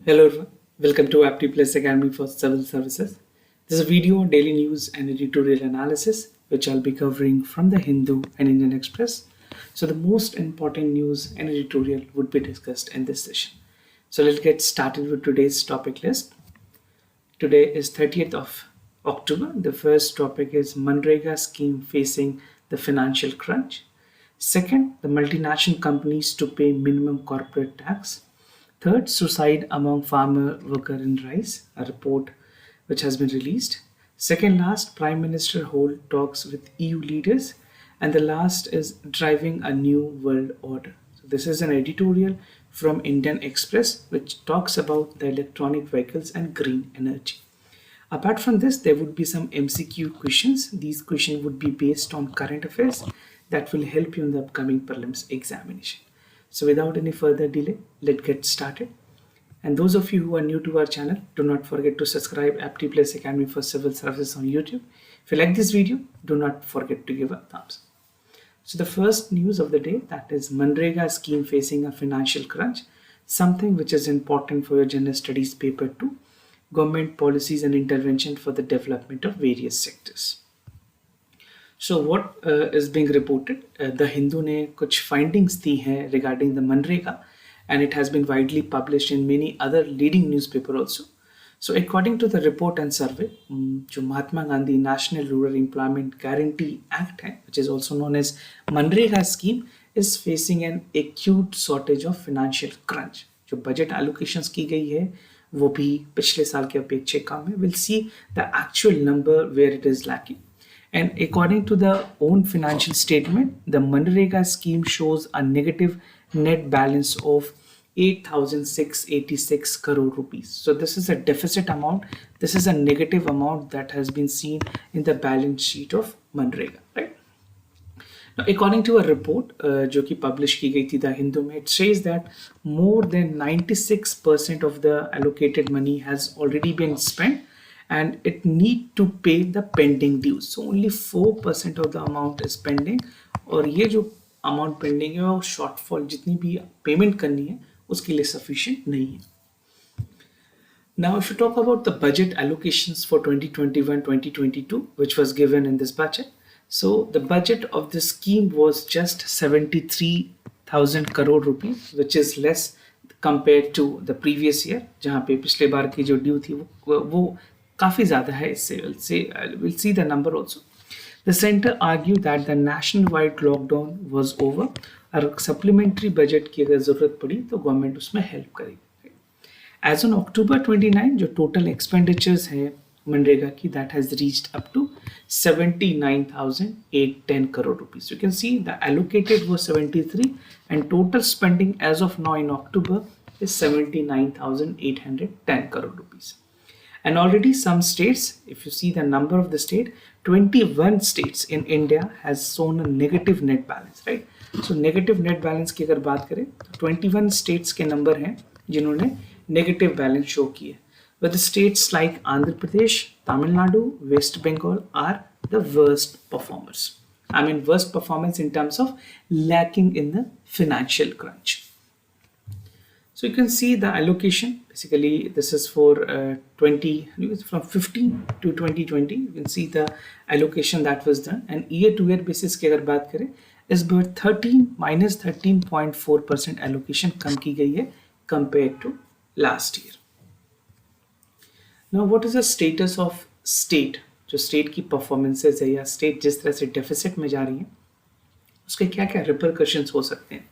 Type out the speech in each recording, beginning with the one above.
Hello everyone, welcome to Apti Plus Academy for Civil Services. This is a video on daily news and editorial analysis which I'll be covering from the Hindu and Indian Express. So the most important news and editorial would be discussed in this session. So let's get started with today's topic list. Today is 30th of October. The first topic is Manrega scheme facing the financial crunch. Second, the multinational companies to pay minimum corporate tax. Third, suicide among farmer worker in rice, a report which has been released. Second last, Prime Minister hold talks with EU leaders. And the last is driving a new world order. So this is an editorial from Indian Express which talks about the electronic vehicles and green energy. Apart from this, there would be some MCQ questions. These questions would be based on current affairs that will help you in the upcoming prelims examination. So without any further delay, let's get started. And those of you who are new to our channel, do not forget to subscribe Apti Plus Academy for Civil Services on YouTube. If you like this video, do not forget to give a thumbs up. So the first news of the day, that is Manrega scheme facing a financial crunch, something which is important for your general studies paper 2, government policies and intervention for the development of various sectors. So what is being reported? The Hindu ने कुछ findings दी हैं regarding the Manrega, and it has been widely published in many other leading newspaper also. So according to the report and survey, जो Mahatma Gandhi National Rural Employment Guarantee Act है, which is also known as Manrega scheme, is facing an acute shortage of financial crunch. जो budget allocations की गई है वो भी पिछले साल के अपेक्षा कम है. We'll see the actual number where it is lacking. And according to the own financial statement, the Manrega scheme shows a negative net balance of 8,686 crore rupees. So this is a deficit amount. This is a negative amount that has been seen in the balance sheet of Manrega, right? Now, according to a report जो कि publish की गई थी The Hindu में, it says that more than 96% of the allocated money has already been spent and it need to pay the pending dues. So only 4% of the amount is pending, और ये जो amount pending है वो shortfall जितनी भी payment करनी है उसके लिए sufficient नहीं है. Now, if you talk about the budget allocations for 2021-2022, which was given in this budget, so the budget of the scheme was just 73,000 crore rupees, which is less compared to the previous year, जहाँ पे पिछले बार की जो due थी वो काफ़ी ज़्यादा है इससे. We'll see the number also. The center argued that the nationwide lockdown was over और supplementary budget की अगर ज़रूरत पड़ी तो गवर्नमेंट उसमें हेल्प करेगी. As on October 29, जो total expenditures है मनरेगा की, that has reached up to 79,810 crore rupees. You can see the allocated was 73 and total spending as of now in October is 79,810 crore rupees. And already some states, if you see the number of the state, 21 states in India has shown a negative net balance, right? So negative net balance की अगर बात करें तो 21 states के number हैं जिन्होंने negative balance show किए. But the states like Andhra Pradesh, Tamil Nadu, West Bengal are the worst performers. I mean worst performance in terms of lacking in the financial crunch. So you can see the allocation. Basically, this is for from 15 to 2020. You can see the allocation that was done. And year-to-year basis की अगर बात करें, इस बार 13% allocation कम की गई है compared to last year. Now, what is the status of state? जो state की performances है या state जिस तरह से deficit में जा रही है, उसके क्या-क्या repercussions हो सकते हैं?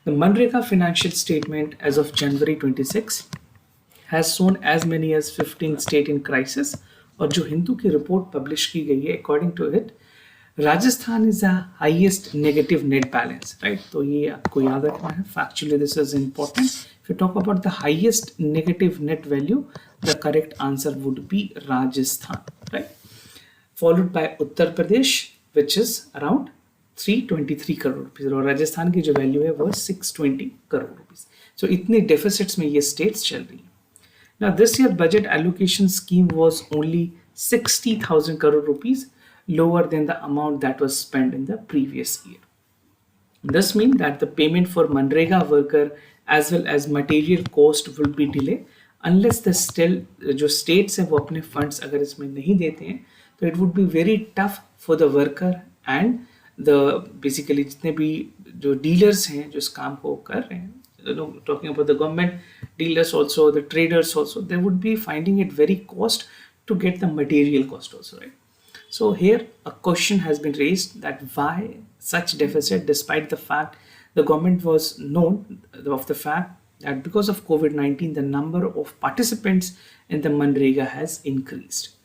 The Manrega financial statement as of January 26 has shown as many as 15 states in crisis. और जो हिंदू की report publish की गई है, according to it, Rajasthan is the highest negative net balance, right? तो ये आपको याद रखना है. Factually, this is important. If you talk about the highest negative net value, the correct answer would be Rajasthan, right? Followed by Uttar Pradesh, which is around 323 crore rupees. और राजस्थान की जो value है वो 620 crore rupees. So इतने deficits में ये states चल रही हैं. Now this year budget allocation scheme was only 60,000 crore rupees, lower than the amount that was spent in the previous year. This means that the payment for Manrega worker as well as material cost will be delayed unless the still जो states हैं वो अपने funds अगर इसमें नहीं देते हैं तो it would be very tough for the worker and the basically जितने भी जो डीलर्स हैं जो इस काम को कर रहे हैं, talking about the government, dealers also, the traders also, they would be finding it very cost to get the material cost also, right? So here a question has been raised that why such deficit despite the fact the government was known of the fact that because of COVID-19 the number of participants in the Manrega has increased.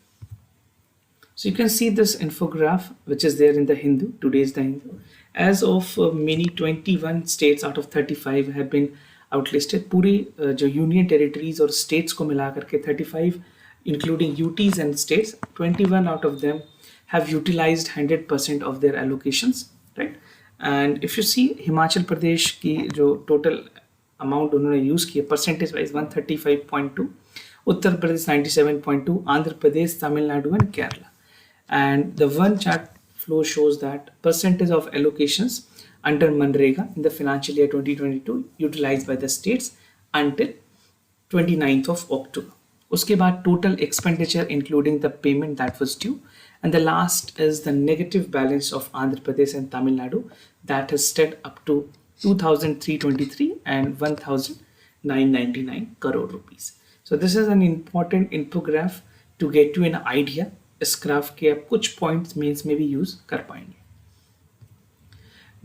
So you can see this infograph which is there in the Hindu, today's the Hindu. As of many 21 states out of 35 have been outlisted. पूरी जो union territories और states को मिला करके 35 including UTs and states, 21 out of them have utilized 100% of their allocations, right? And if you see Himachal Pradesh की जो total amount उन्होंने use किया percentage wise 135.2, Uttar Pradesh 97.2, Andhra Pradesh, Tamil Nadu and Kerala. And the one chart flow shows that percentage of allocations under Manrega in the financial year 2022 utilized by the states until 29th of October. उसके बाद total expenditure including the payment that was due, and the last is the negative balance of Andhra Pradesh and Tamil Nadu that has stood up to 2,323 and 1,999 crore rupees. So this is an important infograph to get you an idea. इस graph के आप कुछ points mains में भी use कर पाएंगे.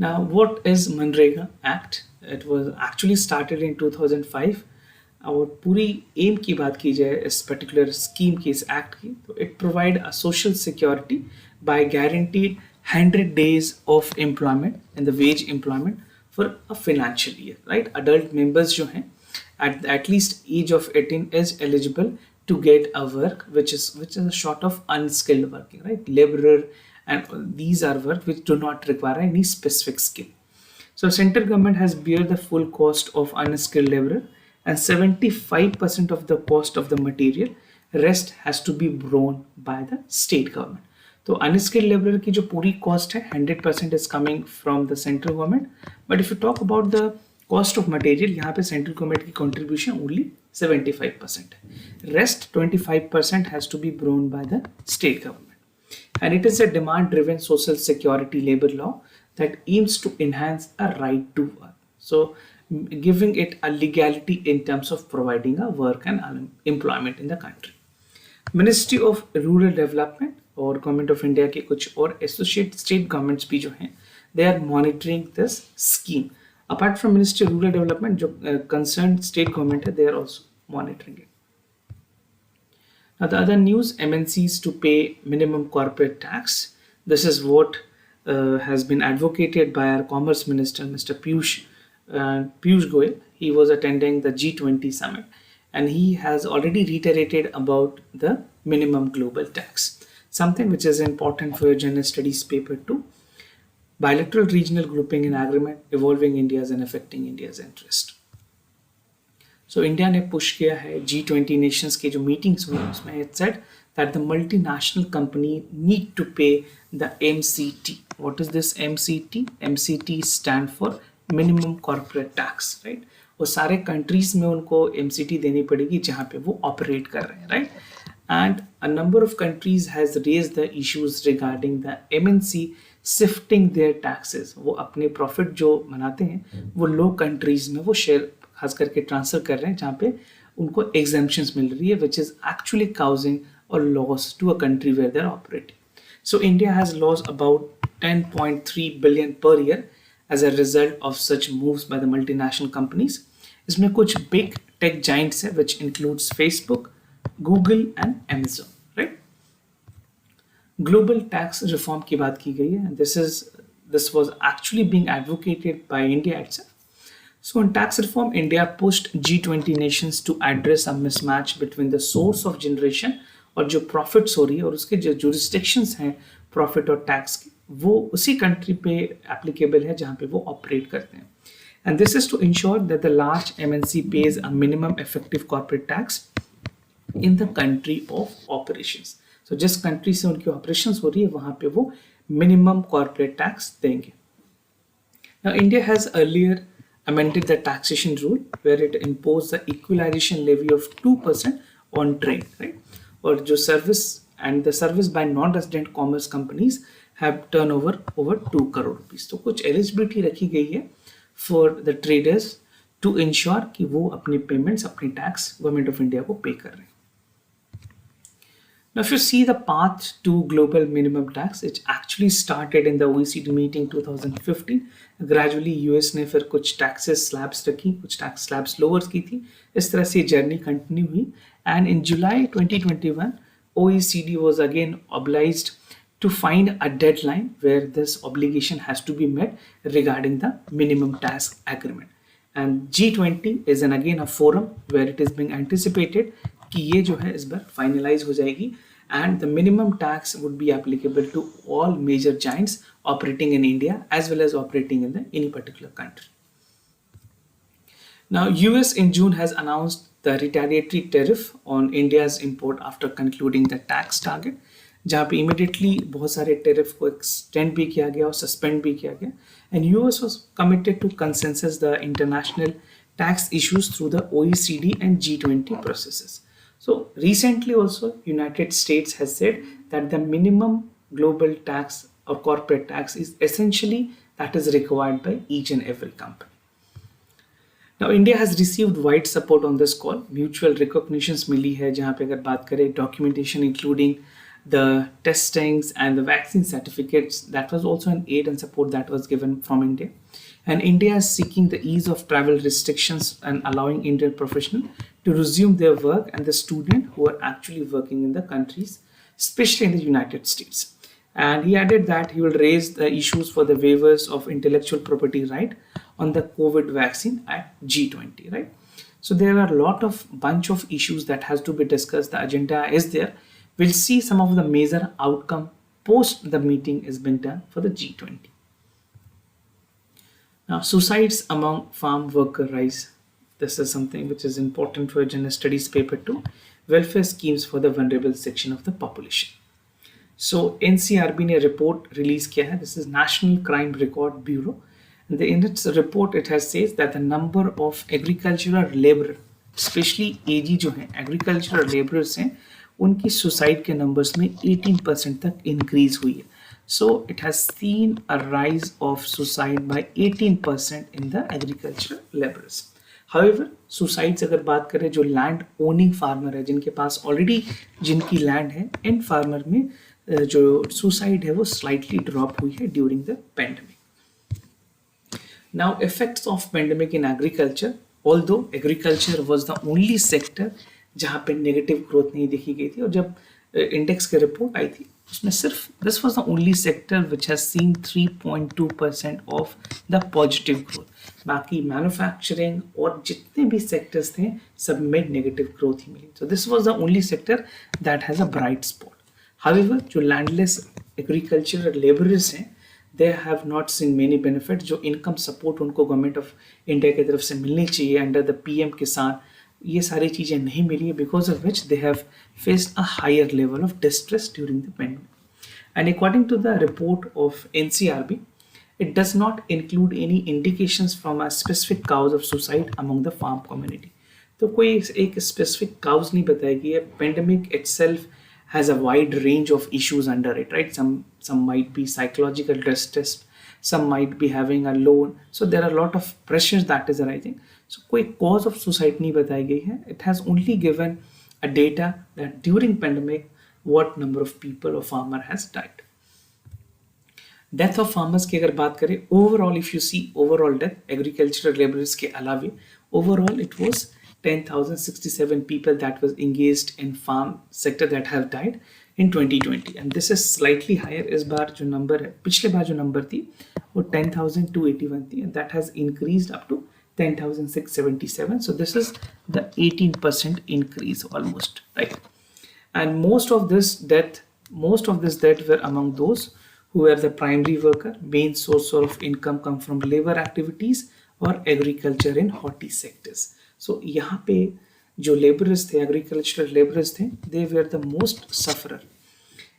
Now what is Manrega Act? It was actually started in 2005. और पूरी एम की बात की जाए इस पर्टिकुलर स्कीम की, इस एक्ट की, तो it provide a social security bye guaranteed 100 days of employment in the ways employment for a financial year, right? Adult members जो हैं at least age of 18 is eligible to get a work which is a sort of unskilled working, right? Laborer, and these are work which do not require any specific skill. So central government has bear the full cost of unskilled laborer and 75% of the cost of the material, rest has to be borne by the state government. तो unskilled labour की जो पूरी cost है 100% is coming from the central government. But if you talk about the cost of material, यहाँ पे central government की contribution only 75% है. Rest 25% has to be borne by the state government. And it is a demand-driven social security labor law that aims to enhance a right to work. So, giving it a legality in terms of providing a work and employment in the country. Ministry of Rural Development और Government of India के कुछ और associate state governments भी जो हैं, they are monitoring this scheme. Apart from Ministry of Rural Development, जो concerned state government है, they are also monitoring it. Now the other news, MNCs to pay minimum corporate tax. This is what has been advocated by our Commerce Minister, Mr. Piyush Goyal. He was attending the G20 summit and he has already reiterated about the minimum global tax, something which is important for your general studies paper too. Bilateral regional grouping and agreement evolving India's and affecting India's interest. So India ने push किया है G20 nations के जो meetings हुए उसमें it said that the multinational company need to pay the MCT. What is this MCT? MCT stand for minimum corporate tax, right? वो सारे countries में उनको MCT देनी पड़ेगी जहाँ पे वो ऑपरेट कर रहे हैं, right? And a number of countries has raised the issues regarding the MNC shifting their taxes. वो अपने प्रॉफिट जो बनाते हैं वो लो कंट्रीज में वो शेयर खास करके ट्रांसफर कर रहे हैं जहाँ पे उनको एग्जेम्पशंस मिल रही है, which is actually causing a loss to a country where they are operating. So India has loss about 10.3 billion per year as a result of such moves by the multinational companies. इसमें कुछ big tech giants है which includes Facebook, Google and Amazon, right? Global tax reform की बात की गई है. This was actually being advocated by India itself. So on tax reform, India pushed G20 nations to address a mismatch between the source of generation और जो profits हो रही है और उसके जो jurisdictions हैं profit और tax के, वो उसी country पे applicable है जहाँ पे वो operate करते हैं. And this is to ensure that the large MNC pays a minimum effective corporate tax in the country of operations. So जिस country से उनकी operations हो रही है वहाँ पे वो minimum corporate tax देंगे. Now India has earlier amended the taxation rule where it imposed the equalization levy of 2% on trade, right? और जो service and the service by non-resident commerce companies have turnover over 2 crore rupees. तो कुछ eligibility रखी गई है for the traders to ensure कि वो अपने payments, अपनी tax Government of India को pay कर रहे हैं. Now, if you see the path to global minimum tax, it actually started in the OECD meeting 2015. Gradually, US ने फिर कुछ taxes slabs रखी, कुछ tax slabs lowers की थी. इस तरह से journey continue हुई. And in July 2021, OECD was again obliged to find a deadline where this obligation has to be met regarding the minimum tax agreement. And G20 is again a forum where it is being anticipated कि ये जो है इस बार finalise हो जाएगी and the minimum tax would be applicable to all major giants operating in India as well as operating in any particular country. Now, US in June has announced the retaliatory tariff on India's import after concluding the tax target, जहाँ पे immediately बहुत सारे tariff को extend भी किया गया और suspend भी किया गया, and US was committed to consensus the international tax issues through the OECD and G20 processes. So recently also United States has said that the minimum global tax or corporate tax is essentially that is required by each and every company. Now India has received wide support on this call. Mutual recognitions मिली है जहाँ पे अगर बात करें documentation including the testings and the vaccine certificates, that was also an aid and support that was given from India. And India is seeking the ease of travel restrictions and allowing Indian professionals to resume their work and the students who are actually working in the countries, especially in the United States. And he added that he will raise the issues for the waivers of intellectual property right on the COVID vaccine at G20, right? So there are a lot of bunch of issues that has to be discussed. The agenda is there. We'll see some of the major outcome post the meeting has been done for the G20. Now, suicides among farm worker rise. This is something which is important for a general studies paper too. Welfare schemes for the vulnerable section of the population. So NCRB ने report release किया है. This is National Crime Record Bureau. And in its report, it has says that the number of agricultural laborer, especially AG जो हैं, agricultural laborers हैं, उनकी suicide के numbers में 18% तक increase हुई है. So it has seen a rise of suicide by 18% in the agricultural laborers. However, suicides अगर बात करें जो land owning farmer है, जिनके पास already जिनकी land है, end farmer में जो suicide है वो slightly drop हुई है during the pandemic. Now, effects of pandemic in agriculture. Although agriculture was the only sector जहाँ पे negative growth नहीं देखी गई थी, और जब index की report आई थी उसमें सिर्फ this was the only sector which has seen 3.2% of the positive growth. बाकी manufacturing और जितने भी sectors थे सब में negative growth ही मिली. So this was the only sector that has a bright spot. However, जो landless agricultural laborers हैं, they have not seen many benefits. जो income support उनको गवर्नमेंट ऑफ इंडिया की तरफ से मिलनी चाहिए अंडर द पीएम किसान, ये सारी चीज़ें नहीं मिली है, because of which they have faced a higher level of distress during the pandemic. And according to the report of NCRB, it does not include any indications from a specific cause of suicide among the farm community. तो कोई एक specific cause नहीं बताएगी. Pandemic itself has a wide range of issues under it, right? Some might be psychological distress, some might be having a loan. So there are a lot of pressures that is arising. So कोई cause of suicide नहीं बताई गई है. It has only given a data that during pandemic what number of people or farmer has died. Death of farmers की अगर बात करें, overall if you see overall death agricultural laborers के अलावे, overall it was 10,067 people that was engaged in farm sector that have died in 2020, and this is slightly higher. इस बार जो number है, पिछले बार जो number थी वो 10,281 थी, and that has increased up to 10,677. So this is the 18% increase almost, right? And most of this death were among those who were the primary worker. Main source of income come from labor activities or agriculture in haughty sectors. So यहाँ पे जो laborers थे, agricultural laborers थे, they were the most sufferer.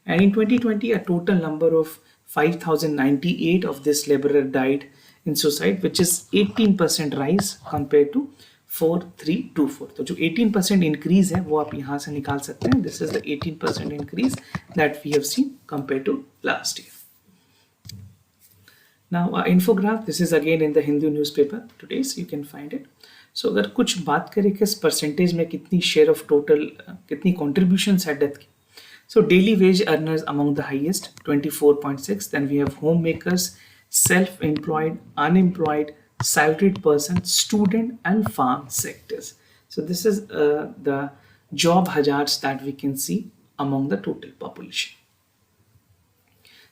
And in 2020, a total number of 5,098 of this laborer died in suicide, which is 18% rise compared to 4324. तो जो 18% increase है वो आप यहाँ से निकाल सकते हैं. This is the 18% increase that we have seen compared to last year. Now infograph, this is again in the Hindu newspaper today, so you can find it. So अगर कुछ बात करें किस परसेंटेज में कितनी शेयर ऑफ टोटल कितनी contributions है death की. So daily wage earners among the highest 24.6. Then we have homemakers, self-employed, unemployed, salaried person, student and farm sectors. So this is the job hazards that we can see among the total population.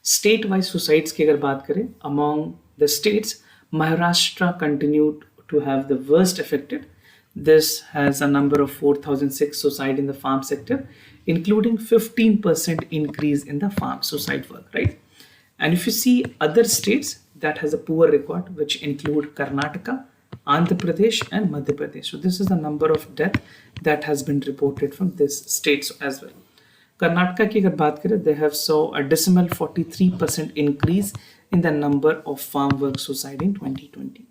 State-wise suicides की अगर बात करें, among the states, Maharashtra continued to have the worst affected. This has a number of 4,006 suicide in the farm sector, including 15% increase in the farm suicide work, right? And if you see other states that has a poor record, which include Karnataka, Andhra Pradesh and Madhya Pradesh. So this is the number of death that has been reported from these states as well. Karnataka की अगर बात करें, they have saw a decimal 43% increase in the number of farm work suicide in 2022.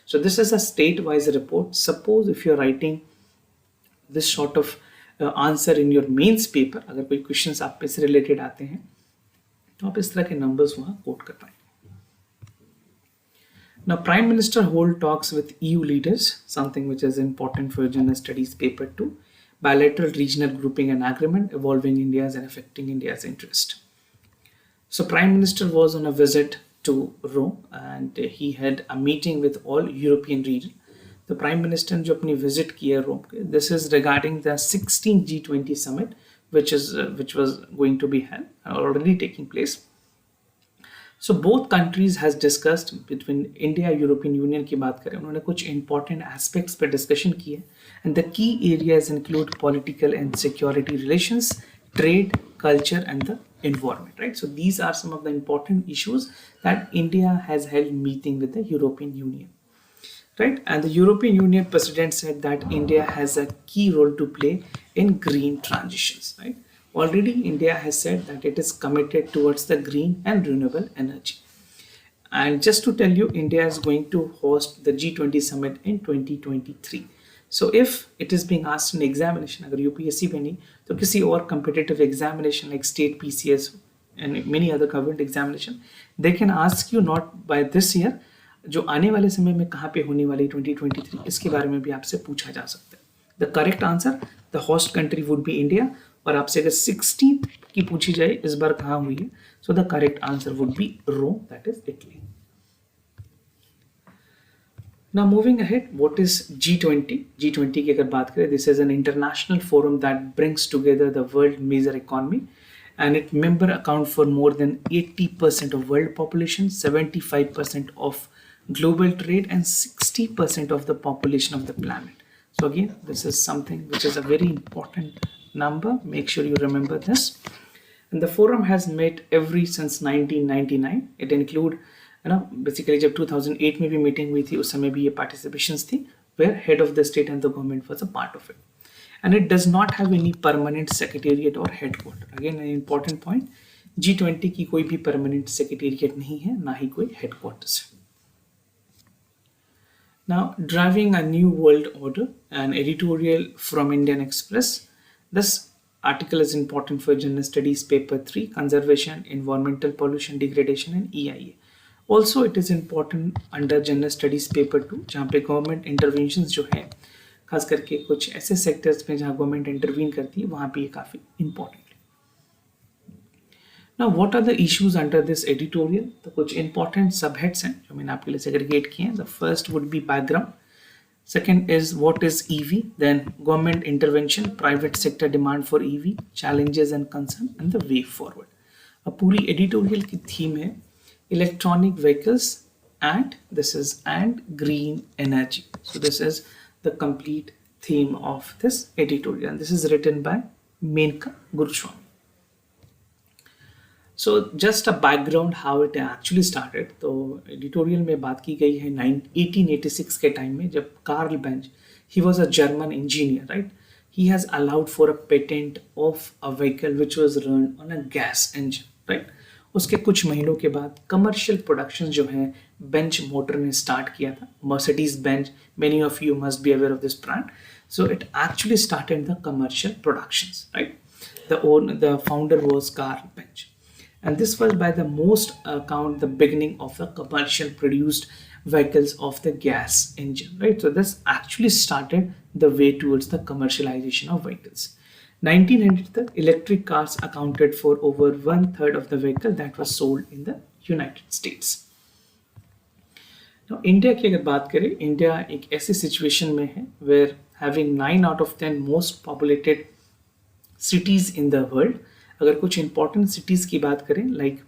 So this is a state-wise report. Suppose if you're writing this sort of answer in your mains paper, अगर कोई questions आप पे से related आते हैं तो आप इस तरह के numbers वहाँ quote कर पाएंगे. Now Prime Minister hold talks with EU leaders, something which is important for General Studies paper 2. Bilateral regional grouping and agreement evolving India's and affecting India's interest. So Prime Minister was on a visit to Rome and he had a meeting with all European region. The Prime Minister जो अपनी visit की है Rome के, this is regarding the 16th G20 summit which was going to be held already taking place. So both countries has discussed between India European Union की बात करें, उन्होंने कुछ important aspects पे discussion की है and the key areas include political and security relations, trade, culture and the environment, right? So these are some of the important issues that India has held meeting with the European Union, right? And the European Union president said that India has a key role to play in green transitions, right? Already India has said that it is committed towards the green and renewable energy. And just to tell you, India is going to host the G20 summit in 2023. So if it is being asked in examination, अगर UPSC पे नहीं तो किसी और competitive examination like state PCS and many other government examination, they can ask you not by this year, जो आने वाले समय में कहाँ पे होने वाली 2023, इसके बारे में भी आपसे पूछा जा सकता है. The correct answer, the host country would be India. और आपसे अगर 16th की पूछी जाए इस बार कहाँ हुई है, so the correct answer would be Rome, that is Italy. Now moving ahead, what is G20? G20 की अगर बात करें, this is an international forum that brings together the world major economy and its member account for more than 80% of world population, 75% of global trade and 60% of the population of the planet. So again, this is something which is a very important number. Make sure you remember this. And the forum has met every since 1999. It include basically जब 2008 में भी meeting हुई थी उस समय भी ये participations थी where head of the state and the government was a part of it. And it does not have any permanent secretariat or headquarter. Again an important point, G20 की कोई भी permanent secretariat नहीं है, ना ही कोई headquarters है. Now driving a new world order, an editorial from Indian Express. This article is important for General Studies paper 3, conservation, environmental pollution, degradation and EIA. Also it is important under General Studies paper 2 जहाँ पे government interventions जो है खास करके कुछ ऐसे sectors में जहाँ गवर्नमेंट इंटरवीन करती है वहाँ पे ये काफ़ी इम्पोर्टेंट है. Now what are the issues under this editorial? तो कुछ important subheads हैं जो मैंने आपके लिए segregate किए हैं. The first would be background. Second is what is EV, then government intervention, private sector demand for EV, challenges and concern and the way forward. अब पूरी editorial की theme है electronic vehicles and green energy. So this is the complete theme of this editorial and this is written by Menka Guruswamy. So just a background how it actually started. तो editorial में बात की गई है 1886 के time में जब Karl Benz, he was a German engineer, right? He has allowed for a patent of a vehicle which was run on a gas engine, right? उसके कुछ महीनों के बाद कमर्शियल प्रोडक्शन जो है बेंच मोटर ने स्टार्ट किया था. Mercedes Benz, many of you must be aware of this brand. So it actually started the commercial productions, right? The founder was Carl Benz, and this was by the most account the beginning of the commercial produced vehicles of the gas engine, right? So this actually started the way towards the commercialization of vehicles. 1900, the electric cars accounted for over one third of the vehicle that was sold in the United States. India की अगर बात करें, India एक ऐसी situation में है where having 9 out of 10 most populated cities in the world. अगर कुछ इंपॉर्टेंट सिटीज की बात करें like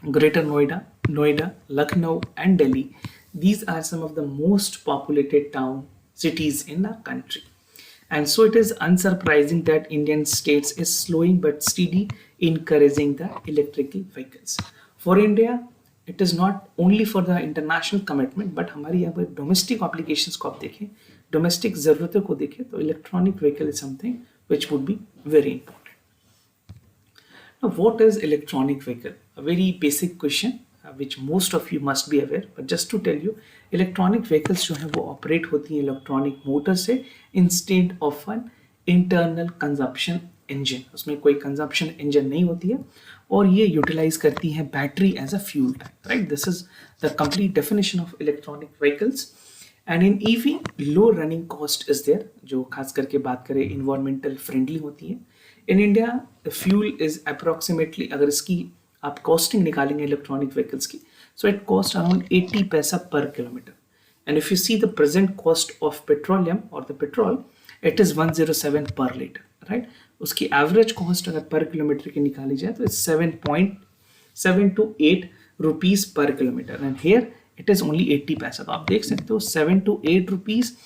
greater Noida, Lucknow and Delhi, these are some of the most populated town cities in the country. And so it is unsurprising that Indian states is slowing but steady encouraging the electrical vehicles. For India, it is not only for the international commitment, but हमारी यहाँ पर domestic applications को आप देखें, domestic ज़रूरतों को देखें, तो electronic vehicle is something which would be very important. Now, what is electronic vehicle? A very basic question which most of you must be aware, but just to tell you, electronic vehicles जो है वो operate होती हैं electronic motor से instead of an internal consumption engine. उसमें कोई consumption engine नहीं होती है और ये utilize करती हैं battery as a fuel tank, right? This is the complete definition of electronic vehicles. And in EV, low running cost is there, जो खास करके बात करें environmental friendly होती है. In India, the fuel is approximately, अगर इसकी आप कॉस्टिंग निकालेंगे इलेक्ट्रॉनिक व्हीकल्स की, so it cost around 80 paisa per kilometre. And if you see the present cost of petroleum और the petrol, it is 107 per litre, right? उसकी average cost अगर per kilometre की निकाली जाए तो it's 7.7 to 8 rupees per kilometre. And here it is only 80 paisa. तो आप देख सकते हो 7 to 8 rupees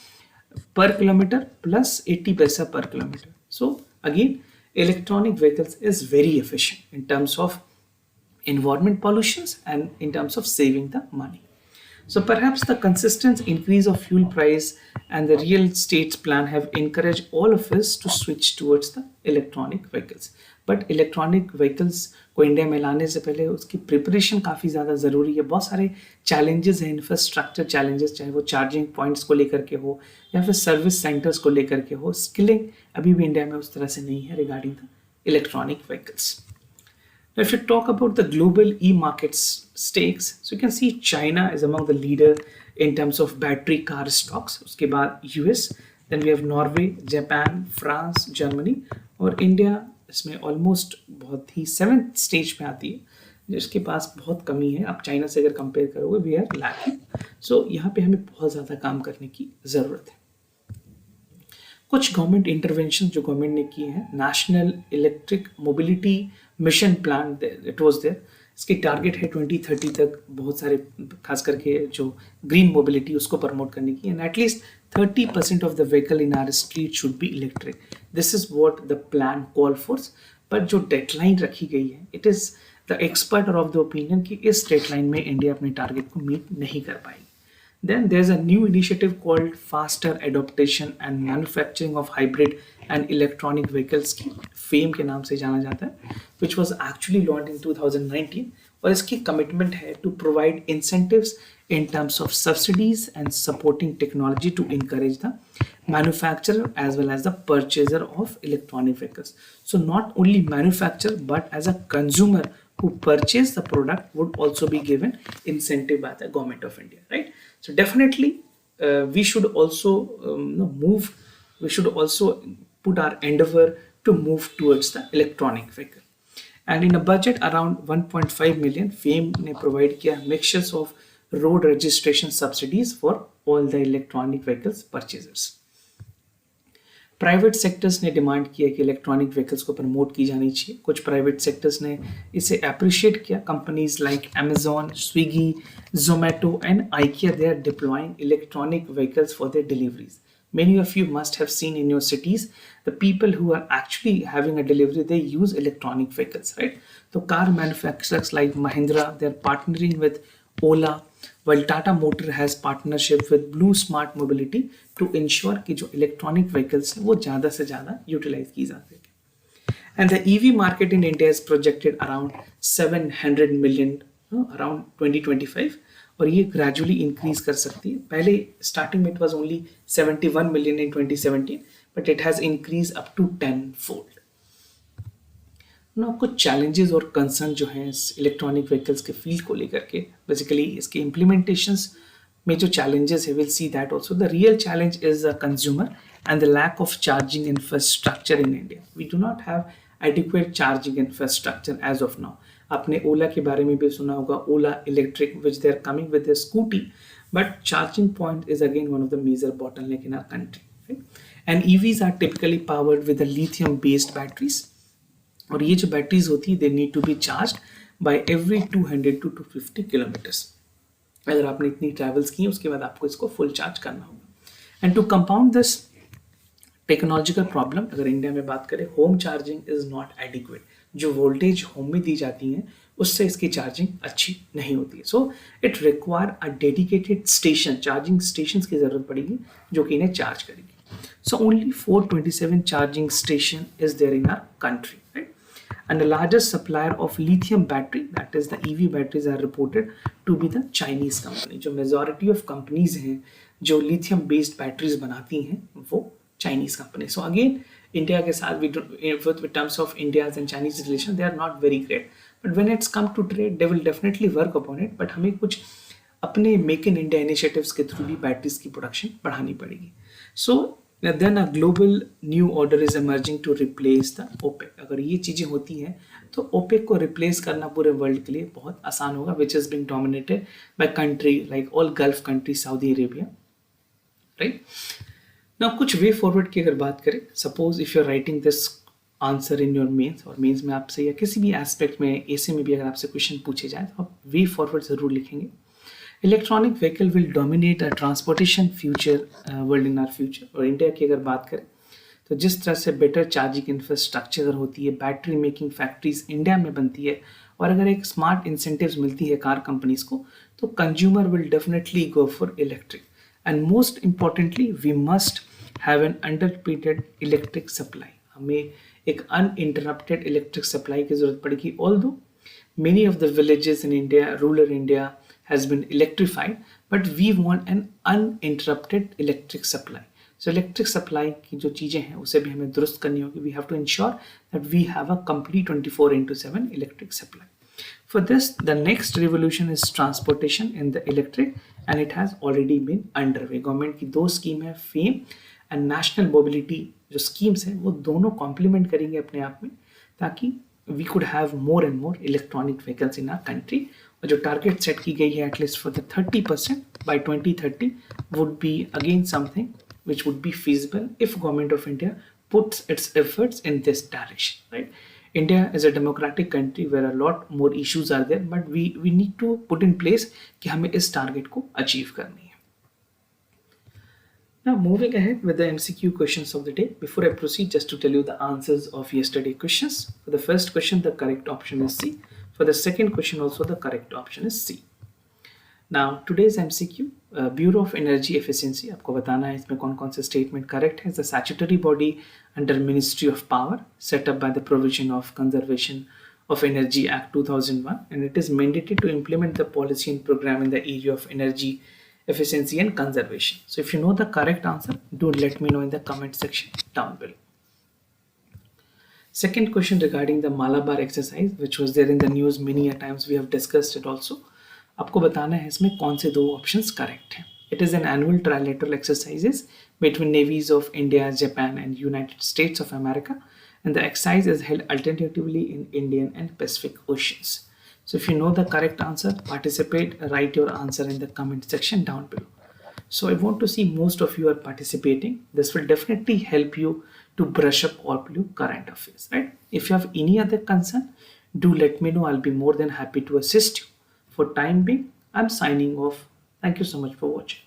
per kilometre plus 80 paisa per kilometre. So again electronic vehicles is very efficient in terms of environment pollutions and in terms of saving the money. So perhaps the consistent increase of fuel price and the real estate's plan have encouraged all of us to switch towards the electronic vehicles. But electronic vehicles को India में लाने से पहले उसकी preparation काफ़ी ज़्यादा ज़रूरी है. बहुत सारे चैलेंजेस हैं, इंफ्रास्ट्रक्चर चैलेंजेस, चाहे वो चार्जिंग पॉइंट्स को लेकर के हो या फिर सर्विस सेंटर्स को लेकर के हो. स्किलिंग अभी भी इंडिया में उस तरह से नहीं है regarding the electronic vehicles. Now, if you talk about the global e-market stakes, so you can see China is among the leader in terms of battery car stocks. उसके बाद US, then we have Norway, Japan, France, Germany, और India इसमें almost बहुत ही 7th stage पे आती है, जिसके पास बहुत कमी है. आप चाइना से अगर कंपेयर करोगे, वी आर लैकिंग. सो यहाँ पे हमें बहुत ज़्यादा काम करने की ज़रूरत है. कुछ गवर्नमेंट इंटरवेंशन जो गवर्नमेंट ने किए हैं, national electric mobility mission plan, it was there. इसकी टारगेट है 2030 तक बहुत सारे, खास करके जो ग्रीन मोबिलिटी उसको प्रमोट करने की, and at least 30% of the vehicle in our street should be electric. This is what the plan call for. पर जो डेडलाइन रखी गई है, it is the expert of the opinion कि इस डेडलाइन में इंडिया अपने टारगेट को मीट नहीं कर पाएगी. Then there's a new initiative called Faster Adoption and Manufacturing of Hybrid and Electronic Vehicles की FAME के नाम से जाना जाता है, which was actually launched in 2019. और इसकी commitment है to provide incentives in terms of subsidies and supporting technology to encourage the manufacturer as well as the purchaser of electronic vehicles. So not only manufacturer but as a consumer who purchase the product would also be given incentive by the government of India, right? So definitely we should also we should also put our endeavor to move towards the electronic vehicle. And in a budget around 1.5 million, FAME ने provide किया mixtures of road registration subsidies for all the electronic vehicles purchasers. Private sectors ने demand किया कि electronic vehicles को promote की जानी चाहिए. कुछ प्राइवेट सेक्टर्स ने इसे अप्रिशिएट किया. Companies like Amazon, Swiggy, Zomato and IKEA, they are deploying electronic vehicles for their deliveries. Many of you must have seen in your cities the people who are actually having a delivery, they use electronic vehicles, right? So car manufacturers like Mahindra, they are partnering with Ola, while Tata Motor has partnership with Blue Smart Mobility to ensure कि जो electronic vehicles हैं वो ज़्यादा से ज़्यादा utilize की जा सके. And the EV market in India is projected around 700 million around 2025, और ये ग्रेजुअली इंक्रीज कर सकती है. पहले स्टार्टिंग में it was only 71 million in 2017, but it has increase up to 10 fold. ना कुछ चैलेंजेस और कंसर्न जो हैं इस इलेक्ट्रॉनिक व्हीकल्स के फील्ड को लेकर के, बेसिकली इसके इम्प्लीमेंटेशंस में जो challenges है, we'll see that also. The real challenge is the consumer and the lack of charging infrastructure in India. We do not have adequate charging infrastructure as of now. आपने ओला के बारे में भी सुना होगा, ओला electric, which they are coming with a scooty, but charging point is again one of the major bottleneck in our country. Right? And EVs are typically powered with the lithium-based batteries. और ये जो batteries होती है, they need to be charged by every 200 to 250 kilometers. अगर आपने इतनी travels की उसके बाद आपको इसको फुल चार्ज करना होगा. And to compound this technological problem, अगर इंडिया में बात करें, home charging is not adequate. जो वोल्टेज होम में दी जाती है उससे इसकी चार्जिंग अच्छी नहीं होती है. So it require a dedicated station, charging station की जरूरत पड़ेगी जो कि इन्हें चार्ज करेगी. So only 427 charging station is there in our country. And the largest supplier of lithium battery, that is the EV batteries, are reported to be the Chinese company. जो majority of companies हैं जो lithium based batteries बनाती हैं वो Chinese company. So again, India के साथ with terms of India's and Chinese relation, they are not very great. But when it's come to trade, they will definitely work upon it. But हमें कुछ अपने Make in India initiatives के through भी batteries की production बढ़ानी पड़ेगी. So then a global new order is emerging to replace the OPEC. अगर ये चीज़ें होती हैं तो OPEC को replace करना पूरे वर्ल्ड के लिए बहुत आसान होगा, which is being dominated by country like all Gulf countries, Saudi Arabia, right? Now कुछ way forward की अगर बात करें, suppose if you're writing this answer in your mains, और मेंस में आपसे या किसी भी एस्पेक्ट में एसे में भी अगर आपसे क्वेश्चन पूछे जाए तो आप way forward ज़रूर लिखेंगे. Electronic vehicle will dominate a transportation future world in are future. और इंडिया की अगर बात करें तो जिस तरह से बेटर चार्जिंग इंफ्रास्ट्रक्चर होती है, बैटरी मेकिंग फैक्ट्रीज इंडिया में बनती है, और अगर एक स्मार्ट इंसेंटिव्स मिलती है कार कंपनीज को, तो consumer will definitely go for electric. And most importantly we must have an uninterrupted electric supply. हमें एक अनइंटरप्टेड इलेक्ट्रिक सप्लाई की जरूरत पड़ेगी. Although many of the villages in India, rural India, has been electrified, but we want an uninterrupted electric supply. So electric supply की जो चीज़ें हैं उसे भी हमें दुरुस्त करनी होगी. We have to ensure that we have a complete 24/7 electric supply. For this, the next revolution is transportation in the electric, and it has already been underway. Government की दो स्कीम है, FAME and National Mobility जो schemes हैं वो दोनों complement करेंगे अपने आप में, ताकि we could have more and more electronic vehicles in our country. और जो टारगेट सेट की गई है at least for the 30% by 2030 would be again something which would be feasible if government of India puts its efforts in this direction, right? India is a democratic country where a lot more issues are there, but we need to put in place कि हमें इस target को achieve करनी है. Now moving ahead with the MCQ questions of the day. Before I proceed, just to tell you the answers of yesterday questions. For the first question, the correct option is C. For the second question also, the correct option is C. Now today's MCQ, Bureau of Energy Efficiency, आपको बताना है इसमें कौन कौन से statement correct है. The statutory body under Ministry of Power set up by the provision of Conservation of Energy Act 2001, and it is mandated to implement the policy and program in the area of energy efficiency and conservation. So if you know the correct answer, do let me know in the comment section down below. Second question regarding the Malabar exercise, which was there in the news many a times, we have discussed it also. आपको बताना है इसमें कौन से दो options correct हैं. It is an annual trilateral exercises between navies of India, Japan and United States of America, and the exercise is held alternatively in Indian and Pacific Oceans. So if you know the correct answer, participate, write your answer in the comment section down below. So I want to see most of you are participating. This will definitely help you to brush up all your current affairs, right? If you have any other concern, do let me know. I'll be more than happy to assist you. For time being, I'm signing off. Thank you so much for watching.